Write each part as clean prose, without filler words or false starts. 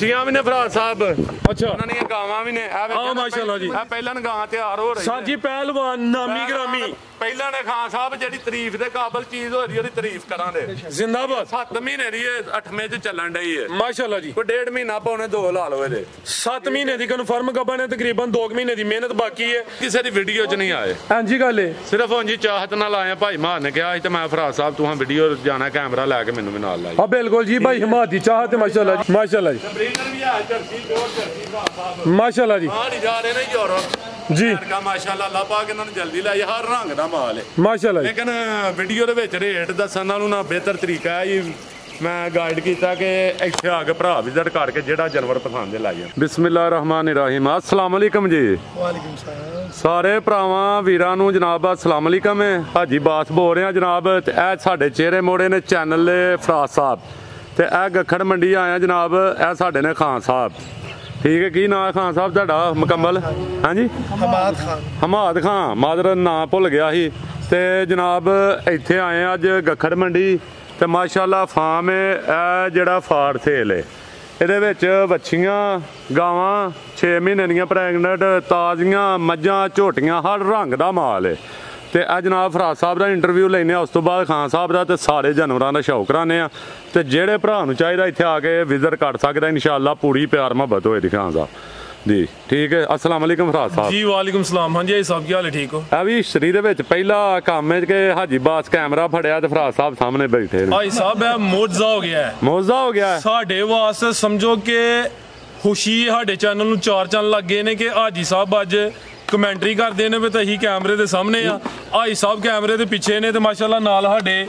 ਬੱਚੀਆਂ ਵੀ ਨੇ ਫਰਾਦ ਸਾਹਿਬ। ਅੱਛਾ ਉਹਨਾਂ ਦੀਆਂ ਗਾਵਾਂ ਵੀ ਨੇ। ਆ ਮਾਸ਼ਾਅੱਲਾ ਜੀ। ਆ ਪਹਿਲਾਂ ਗਾਂ ਤਿਆਰ ਹੋ ਰਹੀ ਸਾਜੀ ਪਹਿਲਵਾਨ ਨਾਮੀ ਗ੍ਰਾਮੀ ਪਹਿਲਾਂ ਨੇ ਖਾਨ ਸਾਹਿਬ ਜਿਹੜੀ ਤਾਰੀਫ ਦੇ ਕਾਬਲ ਚੀਜ਼ ਹੋ ਰਹੀ ਉਹਦੀ ਤਾਰੀਫ ਕਰਾਂਗੇ। ਜ਼ਿੰਦਾਬਾਦ। 7 ਮਹੀਨੇ ਦੀ 8ਵੇਂ ਚ ਚੱਲਣ ਡਈ ਹੈ ਮਾਸ਼ਾਅੱਲਾ ਜੀ। ਕੋਈ 1.5 ਮਹੀਨਾ ਪੌਣੇ 2 ਲਾ ਲਓ ਇਹਦੇ। 7 ਮਹੀਨੇ ਦੀ ਕਨਫਰਮ ਗੱਭਣ ਹੈ, ਤਕਰੀਬਨ 2 ਮਹੀਨੇ ਦੀ ਮਿਹਨਤ ਬਾਕੀ ਹੈ। ਕਿਸੇ ਦੀ ਵੀਡੀਓ ਚ ਨਹੀਂ ਆਏ। ਹਾਂਜੀ ਗੱਲ ਹੈ ਸਿਰਫ ਉਂਝ ਚਾਹਤ ਨਾਲ ਆਏ। ਭਾਈ ਮਾਰ ਨੇ ਕਿਹਾ ਸੀ ਤੇ ਮੈਂ ਫਰਾਦ ਸਾਹਿਬ ਤੂੰ ਵੀਡੀਓ ਜਾਣਾ ਕੈਮਰਾ ਲੈ ਕੇ ਮੈਨੂੰ ਵੀ ਨਾਲ ਲਾਈ। ਹਾਂ ਬਿਲਕੁਲ ਜੀ ਭਾਈ ਹਮਾਦ ਦੀ ਚਾਹਤ ਹੈ ਮਾਸ਼ਾਅੱਲਾ ਜੀ। ਮਾਸ਼ਾਅੱਲਾ ਜੀ। ਮਾਸ਼ਾਅੱਲਾ ਜੀ। ਆ ਨਹੀਂ ਜਾ ਰਹੇ ਨੇ ਯੂਰਪ ਜੀ ਮਾਸ਼ਾਅੱਲਾ। ਅੱਲਾਹ ਪਾਕ ਇਹਨਾਂ ਨੂੰ ਜਲਦੀ ਲੈ ਹਰ ਰੰਗ ਦਾ ਮਾਲ ਹੈ ਮਾਸ਼ਾਅੱਲਾ ਜੀ। ਲੇਕਿਨ ਵੀਡੀਓ ਦੇ ਵਿੱਚ ਰੇਟ ਦੱਸਣ ਨਾਲੋਂ ਨਾ ਬਿਹਤਰ ਤਰੀਕਾ ਹੈ ਜੀ। ਮੈਂ ਗਾਈਡ ਕੀਤਾ ਕਿ ਇੱਥੇ ਆ ਕੇ ਭਰਾ ਵਿਜ਼ਿਟ ਕਰਕੇ ਜਿਹੜਾ ਜਾਨਵਰ ਪਸੰਦ ਲਾਈ ਜਾਣ। ਬਿਸਮਿਲ੍ਲਾਹਿਰ ਰਹਿਮਾਨਿਰ ਰਹੀਮ। अस्सलाम वालेकुम जी। ਵਾਲੇਕੁਮ ਸਲਾਮ। ਸਾਰੇ ਭਰਾਵਾਂ ਵੀਰਾਂ ਨੂੰ ਜਨਾਬ अस्सलाम वालेकुम। ਹਾਜੀ ਬਾਸ ਬੋਲ ਰਿਹਾ ਜਨਾਬ। ਤੇ ਇਹ ਸਾਡੇ ਚਿਹਰੇ ਮੋੜੇ ਨੇ ਚੈਨਲ ਦੇ ਫਰਾਦ ਸਾਹਿਬ ਤੇ ਇਹ ਗੱਖੜ ਮੰਡੀ ਆਇਆ ਜਨਾਬ। ਇਹ ਸਾਡੇ ਨੇ ਖਾਨ ਸਾਹਿਬ। ਠੀਕ ਹੈ ਕੀ ਨਾਂ ਹੈ ਖਾਨ ਸਾਹਿਬ ਤੁਹਾਡਾ ਮੁਕੰਮਲ? ਹਾਂਜੀ ਹਮਾਦ ਖਾਨ। ਹਮਾਦ ਖਾਨ ਮਾਦਰ ਨਾਂ ਭੁੱਲ ਗਿਆ ਸੀ। ਤੇ ਜਨਾਬ ਇੱਥੇ ਆਏ ਅੱਜ ਗੱਖੜ ਮੰਡੀ ਤੇ ਮਾਸ਼ਾਅੱਲਾ ਫਾਰਮ ਹੈ। ਇਹ ਜਿਹੜਾ ਫਾਰ ਸੇਲ ਹੈ ਇਹਦੇ ਵਿੱਚ ਵੱਛੀਆਂ ਗਾਵਾਂ 6 ਮਹੀਨੇ ਦੀਆਂ ਪ੍ਰੈਗਨੈਂਟ ਤਾਜ਼ੀਆਂ ਮੱਝਾਂ ਝੋਟੀਆਂ ਹਰ ਰੰਗ ਦਾ ਮਾਲ ਹੈ। ਤੇ ਇਹ ਜਨਾਬ ਫਰਾਦ ਸਾਹਿਬ ਦਾ ਇੰਟਰਵਿਊ ਲੈਨੇ ਆ। ਉਸ ਤੋਂ ਬਾਅਦ ਖਾਨ ਸਾਹਿਬ ਦਾ ਤੇ ਸਾਰੇ ਜਾਨਵਰਾਂ ਦਾ ਸ਼ੌਕ ਕਰਾਨੇ ਆ। ਤੇ ਜਿਹੜੇ ਭਰਾ ਨੂੰ ਚਾਹੀਦਾ ਇੱਥੇ ਆ ਕੇ ਵਿਜ਼ਿਟ ਕਰ ਸਕਦਾ ਇਨਸ਼ਾਅੱਲਾ। ਪੂਰੀ ਪਿਆਰ ਮੁਹੱਬਤ ਹੋਏ ਖਾਨ ਸਾਹਿਬ ਜੀ। ਠੀਕ ਹੈ अस्सलाम वालेकुम फराद साहब जी। वालेकुम सलाम। हाँ जी साहब की हाल है? ठीक हो? भी हिस्ट्री ਦੇ ਵਿੱਚ ਪਹਿਲਾ ਕੰਮ ਹੈ ਕਿ ਹਾਜੀ ਬਾਸ ਕੈਮਰਾ ਫੜਿਆ ਤੇ ਫਰਾਦ ਸਾਹਿਬ ਸਾਹਮਣੇ ਬੈਠੇ ਨੇ। भाई साहब है ਮੌਜਜ਼ਾ ਹੋ ਗਿਆ ਹੈ। ਮੌਜਜ਼ਾ ਹੋ ਗਿਆ ਸਾਡੇ ਵਾਸਤੇ ਸਮਝੋ ਕਿ ਖੁਸ਼ੀ ਸਾਡੇ ਚੈਨਲ ਨੂੰ 4 ਚੰਨ ਲੱਗ ਗਏ ਨੇ ਕਿ ਹਾਜੀ ਸਾਹਿਬ ਅੱਜ ਕਮੈਂਟਰੀ ਕਰਦੇ ਨੇ ਵੀ ਤਾਂ ਅਸੀਂ ਕੈਮਰੇ ਦੇ ਸਾਹਮਣੇ ਆ। ਹਾਜੀ ਸਾਹਿਬ ਕੈਮਰੇ ਦੇ ਪਿੱਛੇ ਨੇ ਤੇ ਮਾਸ਼ਾਅੱਲਾ ਨਾਲ ਸਾਡੇ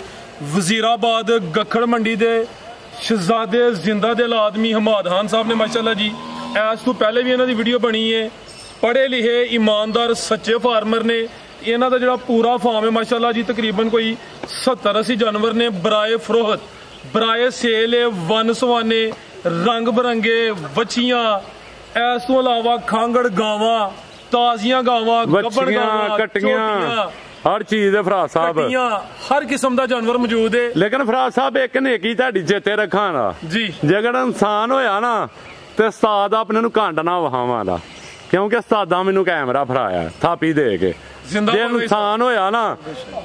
ਵਜ਼ੀਰਾਬਾਦ ਗੱਖੜ ਮੰਡੀ ਦੇ ਸ਼ਹਿਜ਼ਾਦੇ ਜ਼ਿੰਦਾ ਦਿਲ ਆਦਮੀ ਹਮਾਦ ਖਾਨ ਸਾਹਿਬ ਨੇ ਮਾਸ਼ਾਅੱਲਾ ਜੀ। ਇਸ ਤੋਂ ਪਹਿਲੇ ਵੀ ਇਹਨਾਂ ਦੀ ਵੀਡੀਓ ਬਣੀ ਹੈ। ਪੜ੍ਹੇ ਲਿਖੇ ਇਮਾਨਦਾਰ ਸੱਚੇ ਫਾਰਮਰ ਨੇ। ਇਹਨਾਂ ਦਾ ਜਿਹੜਾ ਪੂਰਾ ਫਾਰਮ ਹੈ ਮਾਸ਼ਾਅੱਲਾ ਜੀ ਤਕਰੀਬਨ ਕੋਈ 70-80 ਜਾਨਵਰ ਨੇ। ਬਰਾਏ ਫਰੋਹਤ ਬਰਾਏ ਸੇਲ ਵਨ ਸਵਾਨੇ ਰੰਗ ਬਰੰਗੇ ਵੱਛੀਆਂ। ਇਸ ਤੋਂ ਇਲਾਵਾ ਖਾਂਗੜ ਗਾਵਾਂ ਤਾਜ਼ੀਆਂ ਗਾਵਾਂ ਗੱਭਣ ਗਾਵਾਂ ਕੱਟੀਆਂ ਹਰ ਚੀਜ਼ ਦੇ ਫਰਾਦ ਸਾਹਿਬ ਹਰ ਕਿਸਮ ਦਾ ਜਾਨਵਰ ਮੌਜੂਦ ਹੈ। ਲੇਕਿਨ ਫਰਾਦ ਸਾਹਿਬ ਇੱਕ ਨੇਕੀ ਤੁਹਾਡੀ ਚੇਤੇ ਰੱਖਾਂ ਜੀ। ਜੇਕਰ ਇਨਸਾਨ ਹੋਇਆ ਨਾ ਤੇ ਉਸਤਾਦ ਆਪਣੇ ਨੂੰ ਘੰਡ ਨਾ ਵਹਾਵਾਂ ਦਾ ਕਿਉਂਕਿ ਉਸਤਾਦਾਂ ਮੈਨੂੰ ਕੈਮਰਾ ਫੜਾਇਆ ਥਾਪੀ ਦੇ ਕੇ। ਜੇ ਇਨਸਾਨ ਹੋਇਆ ਨਾ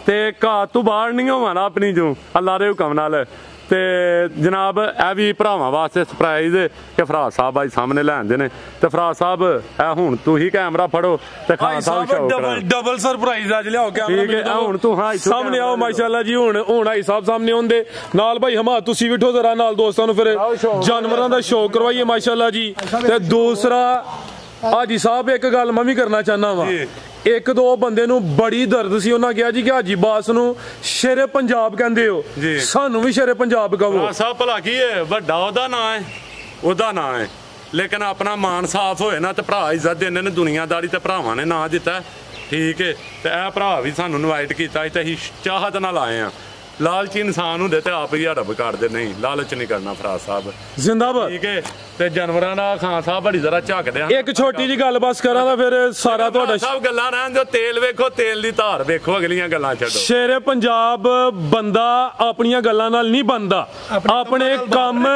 ਤੇ ਘਾਹ ਤੋਂ ਬਾਹਰ ਨਹੀਂ ਹੋਵਾਂ ਆਪਣੀ ਜੋ ਅੱਲਾ ਦੇ ਹੁਕਮ ਨਾਲ। ਤੇ ਜਨਾਬ ਇਹ ਵੀ ਭਰਾਵਾਂ ਵਾਸਤੇ ਸਰਪ੍ਰਾਈਜ਼ ਕਿ ਫਰਾਦ ਸਾਹਿਬ ਅੱਜ ਸਾਹਮਣੇ ਲੈਂਦੇ ਨੇ। ਤੇ ਫਰਾਦ ਸਾਹਿਬ ਇਹ ਹੁਣ ਤੁਸੀਂ ਕੈਮਰਾ ਫੜੋ ਤੇ ਖਾਨ ਸਾਹਿਬ ਸ਼ੌਕ ਕਰਾ। ਡਬਲ ਸਰਪ੍ਰਾਈਜ਼ ਅੱਜ ਲਿਆਓ ਕੈਮਰਾ। ਠੀਕ ਹੈ ਹੁਣ ਤੂੰ ਸਾਹਮਣੇ ਆਓ ਮਾਸ਼ਾਅੱਲਾ ਜੀ। ਹੁਣ ਹਾਈ ਸਾਹਿਬ ਸਾਹਮਣੇ ਹੁੰਦੇ ਨਾਲ ਭਾਈ ਹਮਾ ਤੁਸੀਂ ਬਿਠੋ ਜ਼ਰਾ ਨਾਲ ਦੋਸਤਾਂ ਨੂੰ ਫਿਰ ਜਾਨਵਰਾਂ ਦਾ ਸ਼ੌਕ ਕਰਵਾਈਏ ਮਾਸ਼ਾਅੱਲਾ ਜੀ। ਤੇ ਦੂਸਰਾ ਹਾਜੀ ਸਾਹਿਬ ਇੱਕ ਗੱਲ ਮੈਂ ਵੀ ਕਰਨਾ ਚਾਹੁੰਦਾ ਵਾ। ਇੱਕ ਦੋ ਬੰਦੇ ਨੂੰ ਬੜੀ ਦਰਦ ਸੀ। ਉਹਨਾਂ ਕਿਹਾ ਜੀ ਕਿ ਹਾਜੀ ਬਾਸ ਨੂੰ ਸ਼ੇਰੇ ਪੰਜਾਬ ਕਹਿੰਦੇ ਹੋ ਸਾਨੂੰ ਵੀ ਸ਼ੇਰੇ ਪੰਜਾਬ ਕਹੋ। ਸਾਹਿਬ ਭਲਾ ਕੀ ਹੈ ਵੱਡਾ ਉਹਦਾ ਨਾਂ ਹੈ ਉਹਦਾ ਨਾਂ ਹੈ ਲੇਕਿਨ ਆਪਣਾ ਮਾਨ ਸਾਫ਼ ਹੋਏ ਨਾ ਤੇ ਭਰਾ ਇੱਜ਼ਤ ਦਿੰਦੇ ਨੇ। ਦੁਨੀਆਦਾਰੀ ਤੇ ਭਰਾਵਾਂ ਨੇ ਨਾਂ ਦਿੱਤਾ। ਠੀਕ ਹੈ ਤੇ ਇਹ ਭਰਾ ਵੀ ਸਾਨੂੰ ਇਨਵਾਈਟ ਕੀਤਾ ਤੇ ਅਸੀਂ ਚਾਹਤ ਨਾਲ ਆਏ ਆ। ਲਾਲਚੀ ਇਨਸਾਨ ਹੁੰਦੇ ਤੇ ਆਪ ਹੀ ਹੜਪ ਕਰਦੇ ਨਹੀਂ। ਲਾਲਚ ਨਹੀਂ ਕਰਨਾ ਫਰਾਦ ਸਾਹਿਬ ਜ਼ਿੰਦਾਬਾਦ। ਠੀਕ ਹੈ ਤੇ ਜਾਨਵਰਾਂ ਦਾ ਖਾਨ ਸਾਹਿਬ ਬੜੀ ਜ਼ਰਾ ਝਾਕਦੇ ਆ। ਇੱਕ ਛੋਟੀ ਜੀ ਗੱਲ ਬਸ ਕਰਾਂ ਤਾਂ ਫਿਰ ਸਾਰਾ ਤੁਹਾਡਾ ਸਭ ਗੱਲਾਂ ਰਹਿਣ ਦਿਓ। ਤੇਲ ਵੇਖੋ ਤੇਲ ਦੀ ਧਾਰ ਵੇਖੋ ਅਗਲੀਆਂ ਗੱਲਾਂ ਛੱਡੋ। ਸ਼ੇਰੇ ਪੰਜਾਬ ਬੰਦਾ ਆਪਣੀਆਂ ਗੱਲਾਂ ਨਾਲ ਨਹੀਂ ਬਣਦਾ। ਆਪਣੇ ਕੰਮ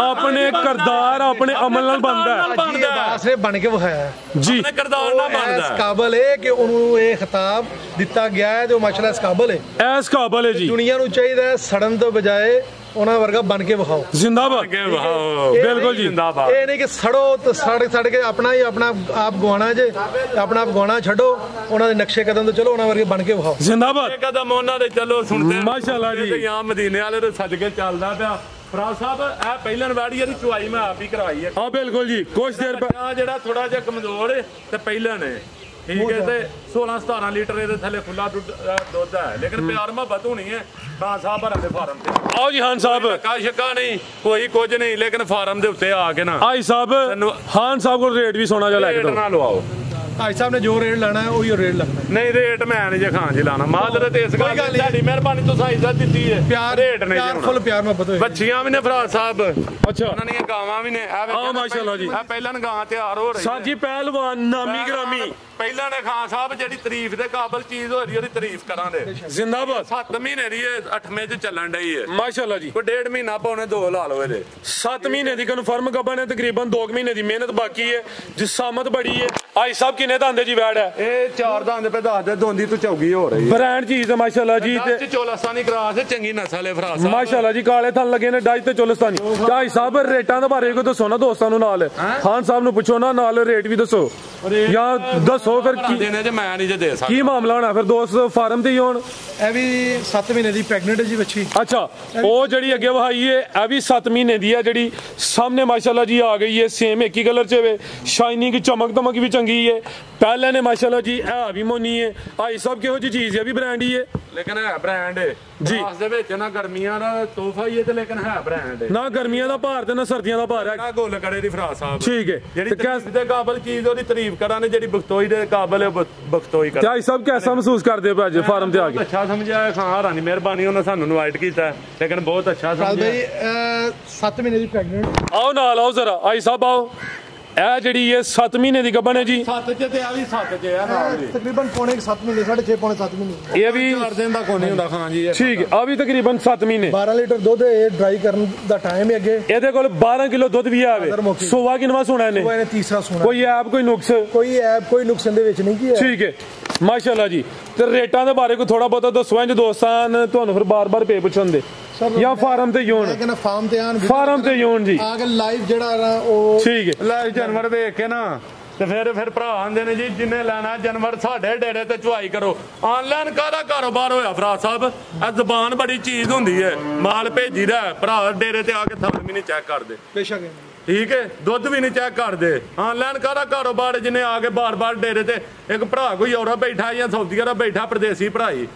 ਆਪਣੇ ਕਿਰਦਾਰ ਆਪਣੇ ਅਮਲ ਨਾਲ ਬਣਦਾ। ਬਾਸ ਨੇ ਬਣ ਕੇ ਵਿਖਾਇਆ ਜੀ। ਕਿਰਦਾਰ ਨਾਲ ਬਣਦਾ। ਇਸ ਕਾਬਲ ਹੈ ਕਿ ਉਹਨੂੰ ਇਹ ਖਿਤਾਬ ਦਿੱਤਾ ਗਿਆ ਹੈ ਤੇ ਉਹ ਮਾਸ਼ਾਅੱਲਾ ਇਸ ਕਾਬਲ ਹੈ। ਇਸ ਕਾਬਲ ਹੈ ਜੀ। ਦੁਨੀਆ ਨੂੰ ਚਾਹੀਦਾ ਹੈ ਸੜਨ ਤੋਂ ਬਜਾਏ ਉਹਨਾਂ ਵਰਗਾ ਬਣ ਕੇ ਵਿਖਾਓ। ਜ਼ਿੰਦਾਬਾਦ। ਬਿਲਕੁਲ ਜੀ। ਇਹ ਨਹੀਂ ਕਿ ਸੜੋ ਤੇ ਸੜ ਕੇ ਆਪਣਾ ਆਪ ਗਵਾਣਾ ਜੇ ਆਪਣਾ ਆਪ ਗਵਾਣਾ ਛੱਡੋ। ਉਹਨਾਂ ਦੇ ਨਕਸ਼ੇ ਕਦਮ ਤੋਂ ਚਲੋ ਉਹਨਾਂ ਵਰਗੇ ਬਣ ਕੇ ਵਿਖਾਓ। ਜ਼ਿੰਦਾਬਾਦ। ਕਦਮ ਉਹਨਾਂ ਦੇ ਚਲੋ ਸੁਣਦੇ ਮਾਸ਼ਾਅੱਲਾ ਜੀ। ਯਾਂ ਮਦੀਨੇ ਵਾਲੇ ਦੇ ਸਦਕੇ ਚੱਲਦਾ ਪਿਆ। ਫਰਾਦ ਸਾਹਿਬ ਇਹ ਪਹਿਲਾਂ ਵਾੜੀ ਦੀ ਚੁਆਈ ਮੈਂ ਆਪ ਹੀ ਕਰਵਾਈ ਹੈ। ਹਾਂ ਬਿਲਕੁਲ ਜੀ। ਕੁਝ ਦੇਰ ਪਹਿਲਾਂ ਜਿਹੜਾ ਥੋੜਾ ਜਿਹਾ ਕਮਜ਼ੋਰ ਹੈ ਤੇ ਪਹਿਲਾਂ ਨੇ ਠੀਕ ਹੈ ਤੇ 16-17 ਲੀਟਰ ਇਹਦੇ ਥੱਲੇ ਖੁੱਲਾ ਦੁੱਧ ਹੈ। ਲੇਕਿਨ ਪਿਆਰ ਮੁਹੱਬਤ ਹੋਣੀ ਹੈ ਖਾਨ ਸਾਹਿਬ ਹਰਾਂ ਦੇ ਫਾਰਮ ਤੇ। ਆਓ ਜੀ ਖਾਨ ਸਾਹਿਬ। ਸ਼ੱਕਾ ਨਹੀਂ ਕੋਈ ਕੁਝ ਨਹੀਂ ਲੇਕਿਨ ਫਾਰਮ ਦੇ ਉੱਤੇ ਆ ਕੇ ਨਾ ਆਈ ਸਾਹਿਬ ਖਾਨ ਸਾਹਿਬ ਕੋਲ ਰੇਟ ਵੀ ਸੋਨਾ ਜਿਹਾ ਲੈ ਕੇ ਦੋ। ਨਾ ਲਵਾਓ। ਭਾਈ ਸਾਹਿਬ ਨੇ ਜੋ ਰੇਟ ਲਾਣਾ ਹੈ ਉਹੀ ਰੇਟ ਲੱਗਣਾ। ਨਹੀਂ ਰੇਟ ਮੈਂ ਨਹੀਂ ਜੇ ਖਾਨ ਜੀ ਲਾਣਾ ਮਾਦਰ ਤੇ ਇਸ ਗੱਲ ਦੀ ਤੁਹਾਡੀ ਮਿਹਰਬਾਨੀ ਤੁਸੀਂ ਇੱਜ਼ਤ ਦਿੱਤੀ ਹੈ। ਪਿਆਰ ਰੇਟ ਨਹੀਂ ਪਿਆਰ ਫੁੱਲ ਪਿਆਰ ਮੁਹੱਬਤ ਹੋਏ। ਬੱਚੀਆਂ ਵੀ ਨੇ ਫਰਾਦ ਸਾਹਿਬ। ਅੱਛਾ ਉਹਨਾਂ ਦੀਆਂ ਗਾਵਾਂ ਵੀ ਨੇ। ਆ ਮਾਸ਼ਾਅੱਲਾ ਜੀ। ਪਹਿਲਾਂ ਗਾਂ ਤਿਆਰ ਹੋ ਰਹੀ ਸਾਜੀ ਪਹਿਲਵਾਨ ਨਾਮੀ ਗ੍ਰਾਮੀ ਪਹਿਲਾਂ ਨੇ ਖਾਨ ਸਾਹਿਬ ਜਿਹੜੀ ਤਾਰੀਫ ਦੇ ਕਾਬਲ ਚੀਜ਼ ਹੋ ਰਹੀ ਉਹਦੀ ਤਾਰੀਫ ਕਰਾਂਗੇ। ਜ਼ਿੰਦਾਬਾਦ। 7 ਮਹੀਨੇ ਦੀ ਇਹ 8ਵੇਂ ਚ ਚੱਲਣ ਡਈ ਹੈ ਮਾਸ਼ਾਅੱਲਾ ਜੀ। ਕੋਈ 1.5 ਮਹੀਨਾ ਪੌਣੇ 2 ਲਾ ਲਓ ਇਹਦੇ। 7 ਮਹੀਨੇ ਦੀ ਕਨਫਰਮ ਗੱਭਣ ਹੈ, ਤਕਰੀਬਨ 2 ਮਹੀਨੇ ਦੀ ਮਿਹਨਤ ਬਾਕੀ ਹੈ, ਜਿਸਾਮਤ ਬੜੀ ਹੈ। ਆਈ ਸਾਹਿਬ ਕਿੰਨੇ ਦੰਦੇ ਜੀ ਵੈੜ ਹੈ? ਇਹ 4 ਦੰਦ ਪੇ ਦੱਸ ਦੇ, ਦੋਂਦੀ ਤੋਂ ਚੌਗੀ ਹੋ ਰਹੀ ਹੈ। ਬ੍ਰਾਂਡ ਚੀਜ਼ ਹੈ ਮਾਸ਼ਾਅੱਲਾ ਜੀ। ਤੇ ਚੋਲਸਤਾਨੀ ਕਰਾਸ ਚੰਗੀ ਨਸਲ ਹੈ ਫਰਾਸ ਮਾਸ਼ਾਅੱਲਾ ਜੀ, ਕਾਲੇ ਥਣ ਲੱਗੇ ਨੇ ਡਾਜ ਤੇ ਚੋਲਸਤਾਨੀ। ਭਾਈ ਸਾਹਿਬ ਰੇਟਾਂ ਦੇ ਬਾਰੇ ਕੋਈ ਦੱਸੋ ਨਾ ਦੋਸਤਾਂ ਨੂੰ, ਨਾਲ ਖਾਨ ਸਾਹਿਬ ਨੂੰ ਪੁੱਛੋ ਨਾ, ਨਾਲ ਰੇਟ ਵੀ ਦੱਸੋ ਜਾਂ ਦੱਸੋ ਫਿਰ ਕੀ ਦੇਣੇ ਜੇ ਮੈਂ ਨਹੀਂ ਜੇ ਦੇ ਸਕਦਾ ਕੀ ਮਾਮਲਾ ਹੋਣਾ ਫਿਰ ਦੋਸਤ ਫਾਰਮ ਤੇ ਹੀ ਹੋਣ। ਇਹ ਵੀ 7 ਮਹੀਨੇ ਦੀ ਪ੍ਰੈਗਨੈਂਟ ਹੈ ਜੀ ਬੱਚੀ। ਅੱਛਾ, ਉਹ ਜਿਹੜੀ ਅੱਗੇ ਵਹਾਈ ਹੈ ਇਹ ਵੀ 7 ਮਹੀਨੇ ਦੀ ਹੈ, ਜਿਹੜੀ ਸਾਹਮਣੇ ਮਾਸ਼ਾਅੱਲਾ ਜੀ ਆ ਗਈ ਹੈ, ਸੇਮ ਇੱਕ ਹੀ ਕਲਰ ਚ ਵੇ, ਸ਼ਾਈਨਿੰਗ ਚਮਕ ਦਮਕ ਵੀ ਚੰਗੀ ਹੈ। ਪਹਿਲੇ ਨੇ ਮਾਸ਼ਾਅੱਲਾ ਜੀ ਇਹ ਵੀ ਮੋਨੀ ਹੈ। ਆਈ ਸਾਹਿਬ ਕਿਹੋ ਜਿਹੀ ਚੀਜ਼ ਹੈ, ਵੀ ਬ੍ਰਾਂਡ ਹੀ ਹੈ ਲੇਕਿਨ ਹੈ ਬ੍ਰਾਂਡ ਹੈ ਜੀ। ਫਰਾਸ ਦੇ ਵਿੱਚ ਨਾ ਗਰਮੀਆਂ ਦਾ ਤੋਹਫਾ ਹੀ ਹੈ ਤੇ ਲੇਕਿਨ ਹੈ ਬ੍ਰਾਂਡ ਹੈ। ਨਾ ਗਰਮੀਆਂ ਦਾ ਭਾਰ ਤੇ ਨਾ ਸਰਦੀਆਂ ਦਾ ਭਾਰ ਹੈ। ਨਾ ਗੋਲ ਕੜੇ ਦੀ ਫਰਾਸ ਸਾਹਿਬ ਠੀਕ ਹੈ। ਜਿਹੜੀ ਤਾਰੀਫ ਦੇ ਕਾਬਲ ਚੀਜ਼ ਉਹਦੀ ਤਾਰੀਫ ਕਰਾਂਗੇ, ਜਿਹੜੀ ਬਖਤੋਈ ਦੇ ਕਾਬਲ ਹੈ ਬਖਤੋਈ ਕਰਾਂ। ਆਈ ਸਾਹਿਬ ਕੈਸਾ ਮਹਿਸੂਸ ਕਰਦੇ ਹੋ ਅੱਜ ਫਾਰਮ ਤੇ ਆ ਕੇ? ਅੱਛਾ ਸਮਝਿਆ ਖਾਨ ਹਾਰਾਂ ਦੀ ਮਿਹਰਬਾਨੀ, ਉਹਨਾਂ ਸਾਨੂੰ ਇਨਵਾਈਟ ਕੀਤਾ ਲੇਕਿਨ ਬਹੁਤ ਅੱਛਾ ਸਮਝਿਆ। ਭਾਈ 7 ਮਹੀਨੇ ਦੀ ਪ੍ਰੈਗਨੈਂਟ। ਆਓ ਨਾਲ ਆਓ ਜ਼ਰਾ, ਆਈ ਸਾਹਿਬ ਆਓ। ਇਹ ਜਿਹੜੀ ਇਹ 7 ਮਹੀਨੇ ਦੀ ਗੱਭਣ ਹੈ ਜੀ। 7 ਚ ਤੇ ਆ ਵੀ 7 ਚ ਆ ਨਾਲ ਦੀ। ਤਕਰੀਬਨ ਪੌਣੇ 7 ਮਹੀਨੇ, 6.5 ਪੌਣੇ 7 ਮਹੀਨੇ। ਇਹ ਵੀ 4 ਦਿਨ ਦਾ ਕੋਈ ਨਹੀਂ ਹੁੰਦਾ ਖਾਨ ਜੀ। ਠੀਕ ਹੈ, ਆ ਵੀ ਤਕਰੀਬਨ 7 ਮਹੀਨੇ। 12 ਲੀਟਰ ਦੁੱਧ ਇਹ ਡਰਾਈ ਕਰਨ ਦਾ ਟਾਈਮ ਹੈ ਅੱਗੇ। ਇਹਦੇ ਕੋਲ 12 ਕਿਲੋ ਦੁੱਧ ਵੀ ਆਵੇ। ਸੋਵਾ ਕਿੰਨਵਾ ਸੋਣਾ ਇਹਨੇ? ਇਹਨੇ ਤੀਸਰਾ ਸੋਣਾ। ਕੋਈ ਐਪ ਕੋਈ ਨੁਕਸ? ਕੋਈ ਐਪ ਕੋਈ ਨੁਕਸਾਨ ਦੇ ਵਿੱਚ ਨਹੀਂ ਕੀ ਹੈ। ਠੀਕ ਹੈ ਮਾਸ਼ਾਅੱਲਾ ਜੀ। ਤੇ ਰੇਟਾਂ ਦੇ ਬਾਰੇ ਕੋਈ ਥੋੜਾ ਬਹੁਤਾ ਦੱਸੋ ਇੰਜ ਦੋਸਤਾਂ ਤੁਹਾਨੂੰ ਫਿਰ ਬਾਰ-ਬਾਰ ਪੇ ਪੁੱਛਣ ਦੇ ਜਾਂ ਫਾਰਮ ਤੇ ਯੋਨ? ਮੈਂ ਕਹਿੰਦਾ ਫਾਰਮ ਤੇ ਆਣ, ਫਾਰਮ ਤੇ ਯੋਨ ਜੀ। ਆ ਕੇ ਲਾਈਵ ਜਿਹੜਾ ਨਾ ਉਹ ਠੀਕ ਹੈ। ਲਾਈਵ ਜਾਨਵਰ ਵੇਖ ਕੇ ਨਾ ਤੇ ਫਿਰ ਭਰਾ ਆਂਦੇ ਨੇ ਜੀ ਜਿੰਨੇ ਲੈਣਾ ਜਾਨਵਰ ਸਾਡੇ ਡੇਰੇ ਤੇ ਚੁਆਈ ਕਰੋ। ਆਨਲਾਈਨ ਕਾਹਦਾ ਕਾਰੋਬਾਰ ਹੋਇਆ ਫਰਾਜ ਸਾਹਿਬ? ਇਹ ਜ਼ਬਾਨ ਬੜੀ ਚੀਜ਼ ਹੁੰਦੀ ਹੈ, ਮਾਲ ਭੇਜੀਦਾ ਭਰਾ ਡੇਰੇ ਤੇ ਆ ਕੇ ਥਣ ਵੀ ਨਹੀਂ ਚੈੱਕ ਕਰਦੇ। ਬੇਸ਼ੱਕ ਠੀਕ ਹੈ, ਦੁੱਧ ਵੀ ਨਹੀਂ ਚੈੱਕ ਕਰਦੇ। ਆਨਲਾਈਨ ਕਾਹਦਾ ਕਾਰੋਬਾਰ ਜਿਹਨੇ ਆ ਕੇ ਬਾਰ-ਬਾਰ ਡੇਰੇ ਤੇ ਇੱਕ ਭਰਾ ਕੋਈ ਔਰਾ ਬੈਠਾ ਜਾਂ ਸੌਦੀ ਵਾਲਾ ਬੈਠਾ ਪਰਦੇਸੀ ਭਰਾਈ,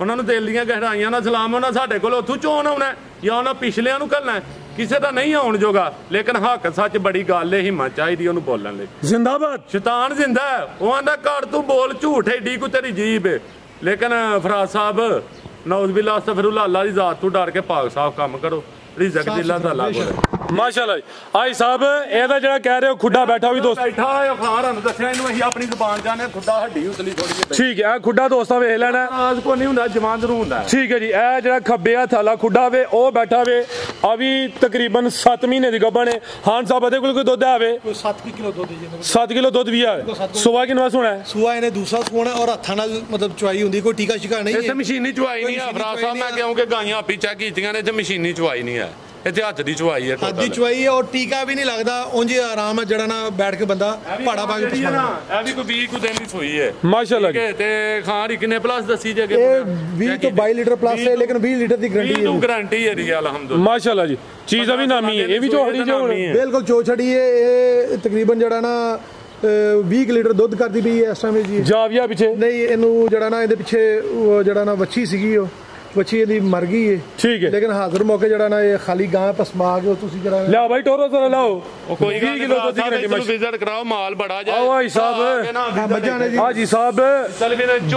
ਉਹਨਾਂ ਨੂੰ ਦਿਲ ਦੀਆਂ ਗਹਿਰਾਈਆਂ ਨਾਲ ਸਲਾਮ। ਉਹਨਾਂ ਸਾਡੇ ਕੋਲ ਉੱਥੋਂ ਚੋਣ ਆਉਣਾ ਜਾਂ ਉਹਨਾਂ ਪਿਛਲਿਆਂ ਨੂੰ ਘੱਲਣਾ, ਕਿਸੇ ਦਾ ਨਹੀਂ ਆਉਣ ਜੋਗਾ। ਲੇਕਿਨ ਹੱਕ ਸੱਚ ਬੜੀ ਗੱਲ ਹੈ, ਹਿੰਮਤ ਚਾਹੀਦੀ ਉਹਨੂੰ ਬੋਲਣ ਲਈ। ਜ਼ਿੰਦਾਬਾਦ। ਸ਼ੈਤਾਨ ਜ਼ਿੰਦਾ ਹੈ, ਉਹ ਆਂਦਾ ਕਰ ਤੂੰ ਬੋਲ, ਝੂਠ ਏਡੀ ਕੋ ਤੇਰੀ ਜੀਬ ਹੈ। ਲੇਕਿਨ ਫਰਾਜ਼ ਸਾਹਿਬ ਨੌਜ਼ ਬਿਲਾ ਅਸਤਗਫਿਰੁੱਲਾਹ, ਅੱਲਾ ਦੀ ਜ਼ਾਤ ਤੋਂ ਡਰ ਕੇ ਪਾਕ ਸਾਫ ਕੰਮ ਕਰੋ। ਰਿਜ਼ਕ ਦੀ ਅੱਲਾਹ ਤਾਲਾ ਕੋਲ ਮਾਸ਼ਾਅੱਲਾ ਜੀ। ਆਈ ਸਾਹਿਬ ਇਹਦਾ ਜਿਹੜਾ ਕਹਿ ਰਹੇ ਹੋ ਖੁੱਡਾ ਬੈਠਾ ਵੀ ਦੋਸਤ ਬੈਠਾ ਹੈ ਖਾਰਾਂ ਨੂੰ ਦੱਸਿਆ ਇਹਨੂੰ ਅਸੀਂ ਆਪਣੀ ਜ਼ੁਬਾਨ ਜਾਣੇ ਖੁੱਡਾ ਹੱਡੀ ਉਤਲੀ ਥੋੜੀ ਜਿਹੀ। ਠੀਕ ਹੈ, ਇਹ ਖੁੱਡਾ ਦੋਸਤਾਂ ਵੇਖ ਲੈਣਾ। ਰਾਜ ਕੋ ਨਹੀਂ ਹੁੰਦਾ, ਜਵਾਨ ਜ਼ਰੂਰ ਹੁੰਦਾ। ਠੀਕ ਹੈ ਜੀ। ਇਹ ਜਿਹੜਾ ਖੱਬੇ ਹੱਥ ਵਾਲਾ ਖੁੱਡਾ ਵੇ ਉਹ ਬੈਠਾ ਵੇ, ਆ ਵੀ ਤਕਰੀਬਨ 7 ਮਹੀਨੇ ਦੀ ਗੱਭਣ ਹੈ। ਖਾਨ ਸਾਹਿਬ ਇਹਦੇ ਕੋਲ ਕੋਈ ਦੁੱਧ ਆਵੇ? 7 ਕਿਲੋ ਦੁੱਧ ਜੀ। 7 ਕਿਲੋ ਦੁੱਧ ਵੀ ਆਵੇ। ਸੁਆ ਕਿੰਨਾ ਸੋਣਾ ਹੈ? ਸੂਆ ਇਹਨੇ ਦੂਸਰਾ ਸੋਣਾ ਔਰ ਹੱਥਾਂ ਨਾਲ ਮਤਲਬ ਚੁਆਈ ਹੁੰਦੀ, ਕੋਈ ਟੀਕਾ ਸ਼ਿਕਾ ਨਹੀਂ ਇੱਥੇ ਹੈ। ਮਸ਼ੀਨੀ ਚੁਆਈ ਨਹੀਂ ਹੈ ਫਰਾਜ਼ ਸਾਹਿਬ, ਮੈਂ ਕਿਉਂਕਿ ਗਾਈਆਂ ਆਪੀ ਚੈੱਕ ਕੀਤੀਆਂ ਨੇ, ਇੱਥੇ ਮਸ਼ੀਨੀ ਚੁਆਈ ਨਹੀਂ ਹੈ, ਇੱਥੇ ਹੱਥ ਦੀ ਚੁਆਈ ਹੈ। ਹੱਥ ਦੀ ਚੁਆਈ ਹੈ ਔਰ ਟੀਕਾ ਵੀ ਨਹੀਂ ਲੱਗਦਾ, ਉਂਝ ਆਰਾਮ ਹੈ ਜਿਹੜਾ ਨਾ ਬੈਠ ਕੇ ਬੰਦਾ ਪਹਾੜਾ ਪਾ ਕੇ ਪਛਾਣਦਾ। ਇਹ ਵੀ ਕੋਈ 20 ਕੁ ਦਿਨ ਦੀ ਸੋਈ ਹੈ ਮਾਸ਼ਾਅੱਲਾ ਜੀ। ਤੇ ਖਾਣ ਕਿੰਨੇ ਪਲੱਸ ਦੱਸੀ ਜੇ? ਇਹ 20 ਤੋਂ 22 ਲੀਟਰ ਪਲੱਸ ਹੈ, ਲੇਕਿਨ 20 ਲੀਟਰ ਦੀ ਗਰੰਟੀ ਹੈ। ਗਾਰੰਟੀ ਹੈ ਜੀ ਅਲਹਮਦੁਲਿਲਾ। ਮਾਸ਼ਾਅੱਲਾ ਜੀ। ਚੀਜ਼ ਵੀ ਨਾਮੀ ਹੈ, ਇਹ ਵੀ ਚੋਹੜੀ ਜੋ ਬਿਲਕੁਲ ਚੋਛੜੀ ਹੈ। ਇਹ ਤਕਰੀਬਨ ਜਿਹੜਾ ਨਾ 20 ਲੀਟਰ ਦੁੱਧ ਕਰਦੀ ਪਈ ਹੈ ਇਸ ਟਾਈਮ ਜੀ। ਜਾਵੀਆ ਪਿੱਛੇ ਨਹੀਂ, ਇਹਨੂੰ ਜਿਹੜਾ ਨਾ ਇਹਦੇ ਪਿੱਛੇ ਉਹ ਜਿਹੜਾ ਨਾ ਵੱਛੀ ਸੀਗੀ, ਉਹ ਵੱਛੀ ਇਹਦੀ ਮਰ ਗਈ ਹੈ। ਠੀਕ ਹੈ। ਲੇਕਿਨ ਹਾਜ਼ਰ ਮੌਕੇ ਜਿਹੜਾ ਨਾ ਇਹ ਖਾਲੀ ਗਾਂ ਪਸਮਾ ਕੇ ਤੁਸੀਂ ਜਿਹੜਾ ਲਿਆ ਭਾਈ ਟੋਰੋ ਜ਼ਰਾ ਲਾਓ। ਉਹ ਕੋਈ 20 ਕਿਲੋ ਦੁੱਧ ਦੀ ਗਰੰਟੀ ਮਾਸ਼ਾਅੱਲਾ। ਵਿਜ਼ਿਟ ਕਰਾਓ, ਮਾਲ ਬੜਾ ਜਾਏ। ਆਓ ਭਾਈ ਸਾਹਿਬ। ਮੱਝਾਂ ਨੇ ਜੀ। ਹਾਜੀ ਸਾਹਿਬ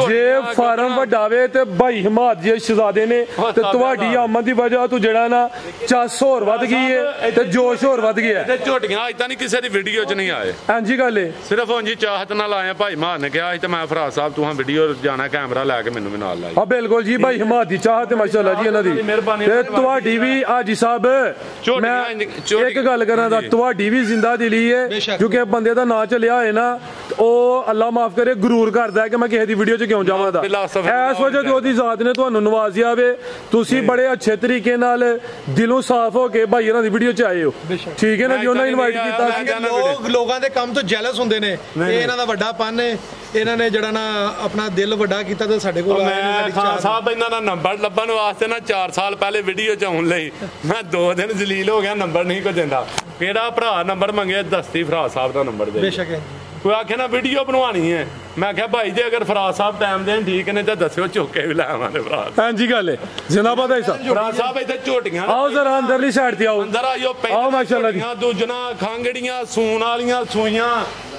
ਜੇ ਫਾਰਮ ਵੱਡਾਵੇ ਤੇ ਭਾਈ ਹਿਮਾਤ ਜੀ ਸ਼ਹਜ਼ਾਦੇ ਨੇ ਤੇ ਤੁਹਾਡੀ ਆਮਦ ਦੀ ਵਜ੍ਹਾ ਤੋਂ ਜਿਹੜਾ ਨਾ ਚੱਸ ਹੋਰ ਵੱਧ ਗਈ ਹੈ ਤੇ ਜੋਸ਼ ਹੋਰ ਵੱਧ ਗਿਆ ਤੇ ਝੋਟੀਆਂ ਅੱਜ ਤਾਂ ਨਹੀਂ ਕਿਸੇ ਦੀ ਵੀਡੀਓ 'ਚ ਨਹੀਂ ਆਏ। ਹਾਂਜੀ ਗੱਲ ਹੈ, ਸਿਰਫ ਉਂਝ ਚਾਹਤ ਨਾਲ ਆਏ। ਭਾਈ ਮਾਨ ਨੇ ਕਿਹਾ ਸੀ ਤੇ ਮੈਂ ਫਰਾਜ਼ ਸਾਹਿਬ ਤੂੰ ਵੀਡੀਓ ਜਾਣਾ, ਕੈਮਰਾ ਲੈ ਕੇ ਮੈਨੂੰ ਵੀ ਨਾਲ ਲਾਈ। ਹਾਂ ਬਿਲਕੁਲ ਜੀ, ਭਾਈ ਹਿਮਾਤ ਦੀ ਚਾਹਤ ਤੇ ਮਾਸ਼ਾਅੱਲਾ ਜੀ ਇਹਨਾਂ ਦੀ ਤੇ ਤੁਹਾਡੀ ਵੀ। ਹਾਜੀ ਸਾਹਿਬ ਮੈਂ ਇੱਕ ਗੱਲ ਕਰਾਂ ਤਾਂ ਤੁਹਾਡੀ ਵੀ ਜ਼ਿੰਦਾ ਦਿਲੀ ਹੈ, ਕਿਉਂਕਿ ਬੰਦੇ ਦਾ ਨਾਂ ਚੱਲਿਆ ਹੋਏ ਨਾ ਉਹ ਅੱਲਾ ਮਾਫ ਕਰੇ ਗਰੂਰ ਕਰਦਾ ਹੈ ਕਿ ਮੈਂ ਕਿਸੇ ਦੀ ਵੀਡੀਓ 'ਚ ਕਿਉਂ ਜਾਵਾਂ ਦਾ। ਇਸ ਵਜ੍ਹਾ ਤੋਂ ਉਹਦੀ ਜ਼ਾਤ ਨੇ ਤੁਹਾਨੂੰ ਨਵਾਜ਼ਿਆ ਵੇ, ਤੁਸੀਂ ਬੜੇ ਅੱਛੇ ਤਰੀਕੇ ਨਾਲ ਦਿਲੋਂ ਸਾਫ਼ ਹੋ ਕੇ ਭਾਈ ਇਹਨਾਂ ਦੀ ਵੀਡੀਓ 'ਚ ਆਏ ਹੋ। ਠੀਕ ਹੈ ਨਾ ਜੀ, ਉਹਨਾਂ ਇਨਵਾਈਟ ਕੀਤਾ ਸੀ। ਲੋਕਾਂ ਦੇ ਕੰਮ ਤੋਂ ਜੈਲਸ ਹੁੰਦੇ ਨੇ, ਇਹ ਇਹਨਾਂ ਦਾ ਵੱਡਾ ਪੰਨ ਹੈ। ਇਹਨਾਂ ਨੇ ਜਿਹੜਾ ਨਾ ਆਪਣਾ ਦਿਲ ਵੱਡਾ ਕੀਤਾ ਤੇ ਸਾਡੇ ਕੋਲ ਮੈਂ ਖਾਨ ਸਾਹਿਬ ਇਹਨਾਂ ਦਾ ਨੰਬਰ ਲੱਭਣ ਵਾਸਤੇ ਨਾ 4 ਸਾਲ ਪਹਿਲੇ ਵੀਡੀਓ 'ਚ ਆਉਣ ਲਈ ਮੈਂ 2 ਦਿਨ ਜ਼ਲੀਲ ਹੋ ਗਿਆ, ਨੰਬਰ ਨਹੀਂ ਕੋ ਦਿੰਦਾ। ਮੇਰਾ ਭਰਾ ਨੰਬਰ ਮੰਗਿਆ, ਦਸਤੀ ਫਰਾਜ਼ ਸਾਹਿਬ ਦਾ ਨੰਬਰ ਦੇ। ਬੇਸ਼ੱਕ ਹੈ। ਕੋਈ ਆਖੇ ਨਾ ਵੀਡੀਓ ਬਣਵਾਣੀ ਹੈ, ਮੈਂ ਕਿਹਾ ਭਾਈ ਜੇ ਅਗਰ ਫਰਾਜ਼ ਸਾਹਿਬ ਟਾਈਮ ਦੇਣ ਠੀਕ ਨੇ ਤਾਂ ਦੱਸਿਓ, ਚੁੱਕ ਕੇ ਵੀ ਲੈ ਆਵਾਂਗੇ ਫਰਾਜ਼। ਹਾਂਜੀ ਗੱਲ ਹੈ, ਜ਼ਿੰਦਾਬਾਦ ਹੈ ਸਾਹਿਬ। ਫਰਾਜ਼ ਸਾਹਿਬ ਇੱਥੇ ਝੋਟੀਆਂ ਆਓ ਜ਼ਰਾ ਅੰਦਰਲੀ ਸਾਈਡ ਤੇ ਆਓ। ਅੰਦਰ ਆਇਓ। ਆਓ ਮਾਸ਼ਾਅੱਲਾ ਜੀ। ਦੂਜਣਾ ਖਾਂਗੜੀਆਂ ਸੂਣ ਵਾਲੀਆਂ ਸੂਈਆਂ